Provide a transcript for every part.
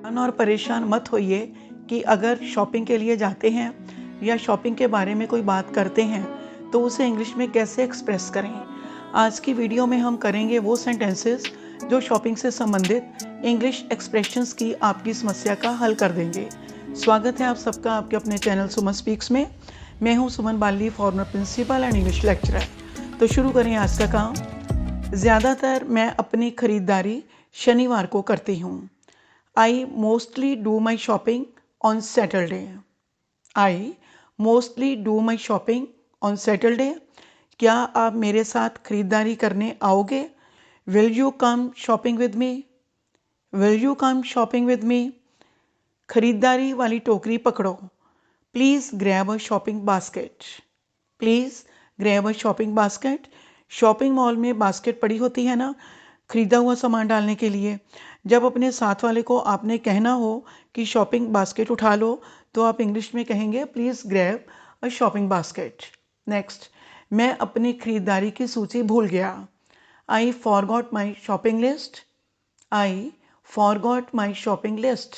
और परेशान मत होइए कि अगर शॉपिंग के लिए जाते हैं या शॉपिंग के बारे में कोई बात करते हैं तो उसे इंग्लिश में कैसे एक्सप्रेस करें। आज की वीडियो में हम करेंगे वो सेंटेंसेस जो शॉपिंग से संबंधित इंग्लिश एक्सप्रेशंस की आपकी समस्या का हल कर देंगे। स्वागत है आप सबका आपके अपने चैनल सुमन स्पीक्स में। मैं हूं Suman Bali, former principal and English lecturer. तो शुरू करें आज का काम। ज़्यादातर मैं अपनी खरीदारी शनिवार को करती हूँ। I mostly do my shopping on Saturday. I mostly do my shopping on Saturday. क्या आप मेरे साथ खरीदारी करने आओगे? Will you come shopping with me? Will you come shopping with me? खरीदारी वाली टोकरी पकड़ो। Please grab a shopping basket. Please grab a shopping basket. Shopping mall में बास्केट पड़ी होती है ना, खरीदा हुआ सामान डालने के लिए। जब अपने साथ वाले को आपने कहना हो कि शॉपिंग बास्केट उठा लो तो आप इंग्लिश में कहेंगे please grab a shopping basket. Next, मैं अपनी खरीदारी की सूची भूल गया। आई forgot my shopping list. I forgot my shopping list.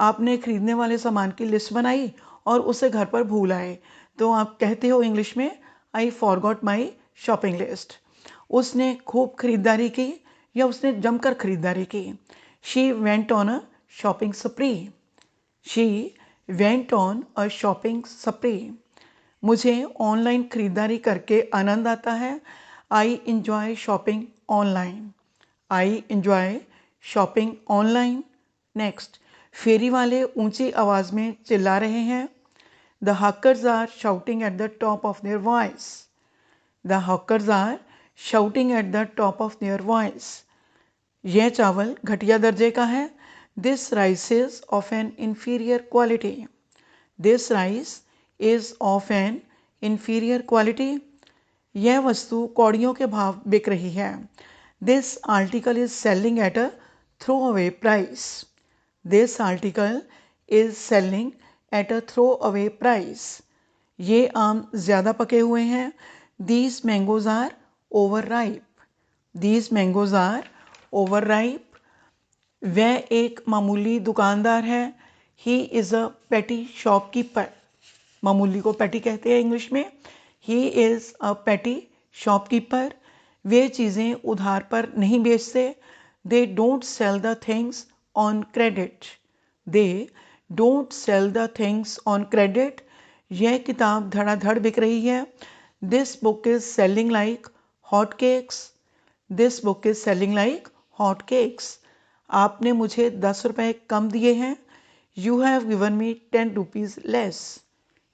आपने खरीदने वाले सामान की लिस्ट बनाई और उसे घर पर भूल आए तो आप कहते हो इंग्लिश में I forgot my shopping list. उसने खूब खरीदारी की या उसने जमकर खरीदारी की। She went on a shopping spree. She went on a shopping spree. मुझे ऑनलाइन खरीदारी करके आनंद आता है। I enjoy shopping online. I enjoy shopping online. Next, फेरी वाले ऊंची आवाज में चिल्ला रहे हैं। The hawkers are shouting at the top of their voice. The hawkers are shouting at the top of their voice. यह चावल घटिया दर्जे का है। This rice is of an inferior quality. This rice is of an inferior quality. यह वस्तु कौड़ियों के भाव बिक रही है। This article is selling at a throw away price. This article is selling at a throw away price. ये आम ज़्यादा पके हुए हैं। These mangoes are over ripe. These mangoes are over ripe. वह एक मामूली दुकानदार है। ही इज़ अ पेटी शॉपकीपर। मामूली को पेटी कहते हैं इंग्लिश में। ही इज़ अ पेटी शॉपकीपर। वे चीज़ें उधार पर नहीं बेचते। They don't sell the things on credit. They don't sell the things on credit. यह किताब धड़ाधड़ बिक रही है। This book is selling like hot cakes. This book is selling like hot cakes. आपने मुझे 10 रुपये कम दिए हैं। You have given me 10 rupees less.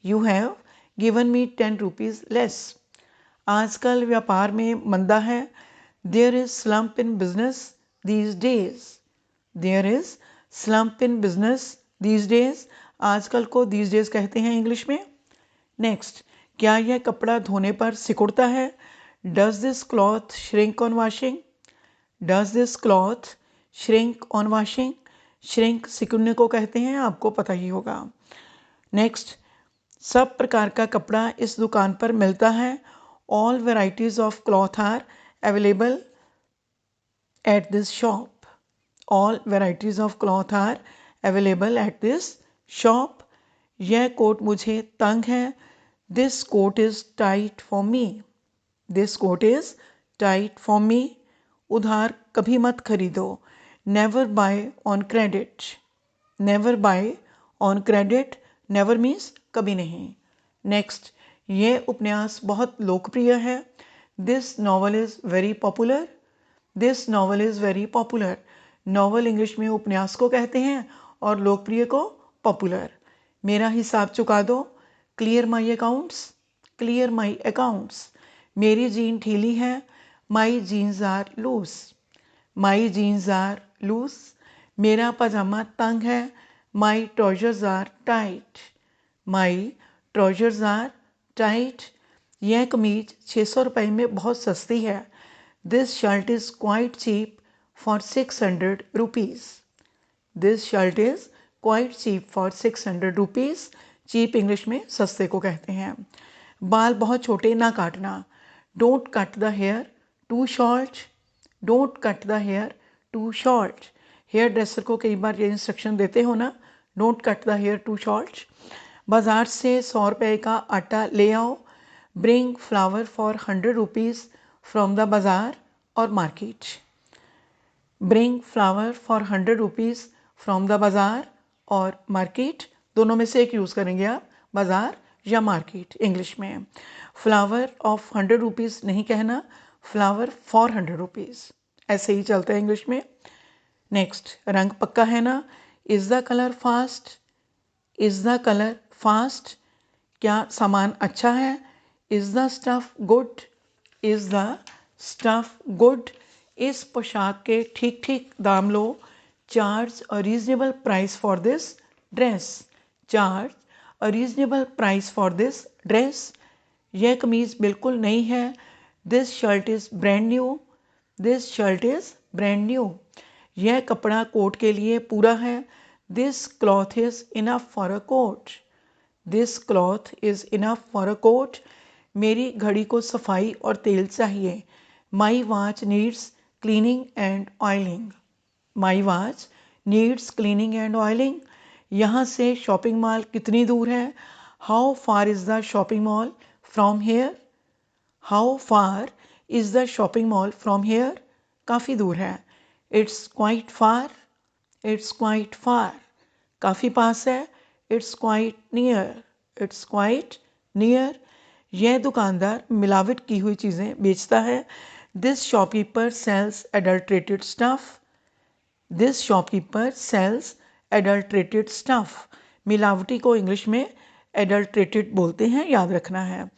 You have given me 10 rupees less. आजकल व्यापार में मंदा है। There is slump in business these days. There is slump in business these days. आजकल को दीज डेज कहते हैं इंग्लिश में। नेक्स्ट, क्या यह कपड़ा धोने पर सिकुड़ता है? Does this cloth shrink on washing. Does this cloth shrink on washing. Shrink सिकुड़ने को कहते हैं, आपको पता ही होगा। नेक्स्ट, सब प्रकार का कपड़ा इस दुकान पर मिलता है। All varieties of cloth are available at this shop. All varieties of cloth are available at this shop. यह कोट मुझे तंग है। This coat is tight for me. This coat is tight for me. उधार कभी मत खरीदो। Never buy on credit. Never buy on credit. Never means कभी नहीं। नेक्स्ट, ये उपन्यास बहुत लोकप्रिय है। This novel is very popular. This novel is very popular. Novel English में उपन्यास को कहते हैं और लोकप्रिय को पॉपुलर। मेरा हिसाब चुका दो। Clear my accounts. Clear my accounts. मेरी जीन ढीली है। My jeans are loose. My jeans are loose. मेरा पजामा तंग है। My trousers are tight. My trousers are tight. यह कमीज 600 रुपये में बहुत सस्ती है। This shirt is quite cheap for 600 rupees. This shirt is quite cheap for 600 rupees. Cheap English में सस्ते को कहते हैं। बाल बहुत छोटे ना काटना। Don't cut the hair too short. Don't cut the hair too short. Hairdresser को कई बार ये इंस्ट्रक्शन देते हो ना, don't cut the hair too short. बाजार से 100 रुपये का आटा ले आओ। Bring flower for 100 rupees from the bazaar और market. Bring flower for 100 rupees from the bazaar और मार्केट, दोनों में से एक यूज़ करेंगे आप, बाजार या मार्केट इंग्लिश में। फ्लावर ऑफ 100 रुपीज़ नहीं कहना, फ्लावर फॉर 100 रुपीज़, ऐसे ही चलता है इंग्लिश में। नेक्स्ट, रंग पक्का है ना। Is the colour fast, is the colour fast, क्या सामान अच्छा है। Is the stuff good, is the stuff good, इस पोशाक के ठीक ठीक दाम लो। Charge a reasonable price for this dress, charge a reasonable price for this dress, यह कमीज़ बिल्कुल नई है। This shirt is brand new, this shirt is brand new, यह कपड़ा कोट के लिए पूरा है। This cloth is enough for a coat, this cloth is enough for a coat, मेरी घड़ी को सफाई और तेल चाहिए। My watch needs cleaning and oiling, my watch needs cleaning and oiling, यहाँ से शॉपिंग मॉल कितनी दूर है। How far is the shopping mall from here, how far is the shopping mall from here, काफ़ी दूर है। It's quite far, it's quite far, काफ़ी पास है। It's quite near, it's quite near, यह दुकानदार मिलावट की हुई चीज़ें बेचता है। This shopkeeper sells adulterated stuff, this shopkeeper sells adulterated stuff, मिलावटी को इंग्लिश में एडल्ट्रेटेड बोलते हैं, याद रखना है।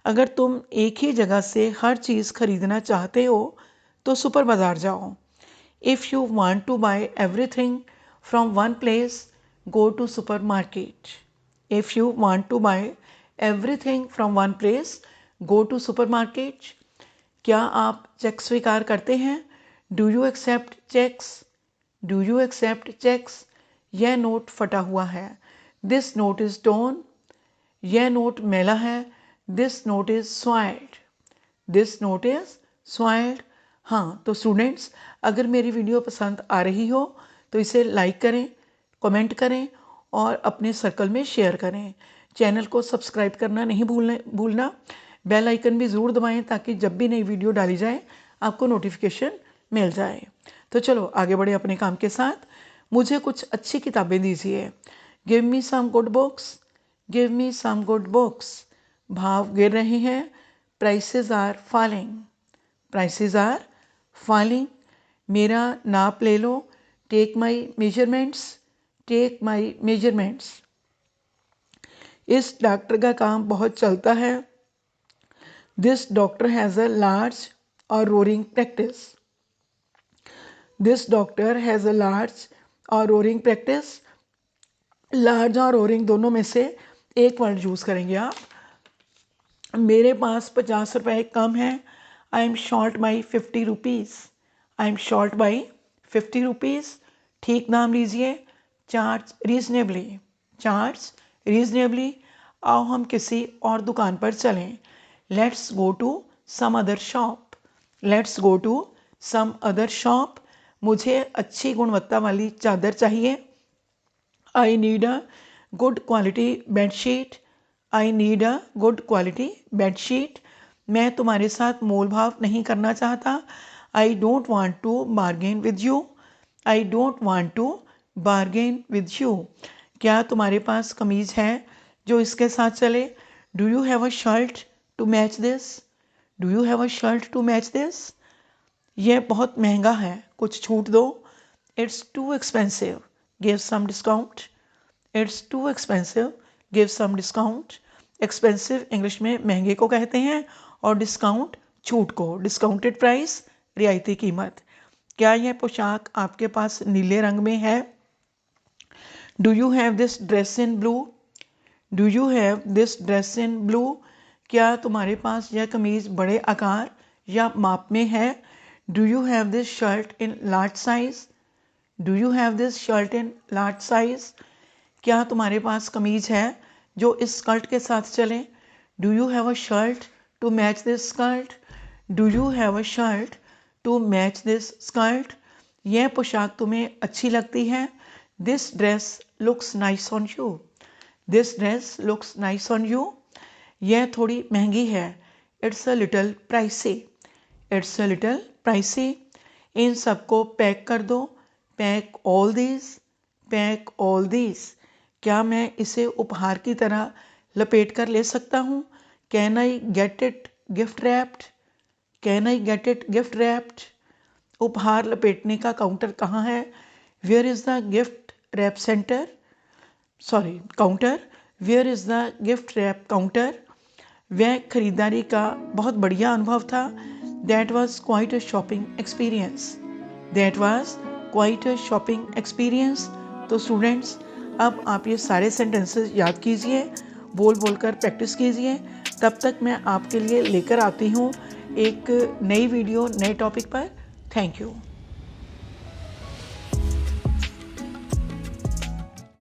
अगर तुम एक ही जगह से हर चीज़ खरीदना चाहते हो तो सुपर बाज़ार जाओ। If you want to buy everything from one place, go to super market. If you want to buy everything from one place, go to super market. क्या आप चेक स्वीकार करते हैं। Do you accept cheques, do you accept cheques, यह note फटा हुआ है। This note is torn, यह नोट मैला है। This note is soiled, this note is soiled. हाँ तो स्टूडेंट्स, अगर मेरी वीडियो पसंद आ रही हो तो इसे लाइक करें, कमेंट करें और अपने सर्कल में शेयर करें। चैनल को सब्सक्राइब करना नहीं भूलना, बेल आइकन भी ज़रूर दबाएं ताकि जब भी नई वीडियो डाली जाए आपको नोटिफिकेशन मिल जाए। तो चलो आगे बढ़े अपने काम के साथ। मुझे कुछ अच्छी किताबें दीजिए। Give me some good books, give me some good books, भाव गिर रहे हैं। Prices are falling, prices are falling, मेरा नाप ले लो। Take my measurements, take my measurements, इस डॉक्टर का काम बहुत चलता है। This doctor has a large और roaring practice, this doctor has a large और रोरिंग प्रैक्टिस, लार्ज और रोरिंग दोनों में से एक वर्ड यूज़ करेंगे आप। मेरे पास 50 रुपये कम है। I am short by 50 rupees, I am short by 50 rupees, ठीक दाम लीजिए। चार्ज रीजनेबली, चार्ज रीजनेबली, आओ हम किसी और दुकान पर चलें। Let's go to some other shop, let's go to some other shop, मुझे अच्छी गुणवत्ता वाली चादर चाहिए। I need a good quality bedsheet, I need a good quality bedsheet, मैं तुम्हारे साथ मोल भाव नहीं करना चाहता। I don't want to bargain with you, I don't want to bargain with you, क्या तुम्हारे पास कमीज़ है जो इसके साथ चले। Do you have a shirt to match this, do you have a shirt to match this, यह बहुत महंगा है, कुछ छूट दो। It's too expensive, give some discount, it's too expensive, give some discount, expensive English में महंगे को कहते हैं और डिस्काउंट छूट को, डिस्काउंटेड प्राइस रियायती कीमत। क्या यह पोशाक आपके पास नीले रंग में है। Do you have this dress in blue, do you have this dress in blue, क्या तुम्हारे पास यह कमीज़ बड़े आकार या माप में है। Do you have this shirt in large size, do you have this shirt in large size, क्या तुम्हारे पास कमीज़ है जो इस स्कर्ट के साथ चले। Do you have a shirt to match this skirt, do you have a shirt to match this skirt, यह पोशाक तुम्हें अच्छी लगती है। This dress looks nice on you. This dress looks nice on you. यह थोड़ी महंगी है। It's a little pricey. It's a little pricey. इन सबको पैक कर दो। Pack all these. Pack all these. क्या मैं इसे उपहार की तरह लपेट कर ले सकता हूँ? Can I get it gift wrapped? Can I get it gift wrapped? उपहार लपेटने का काउंटर कहाँ है? Where is the gift wrap centre? Sorry, counter. Where is the gift wrap counter? वह खरीदारी का बहुत बढ़िया अनुभव था। That was quite a shopping experience. That was quite a shopping experience. तो स्टूडेंट्स, अब आप ये सारे सेंटेंसेस याद कीजिए, बोल बोल कर प्रैक्टिस कीजिए। तब तक मैं आपके लिए लेकर आती हूँ एक नई वीडियो नए टॉपिक पर। Thank you.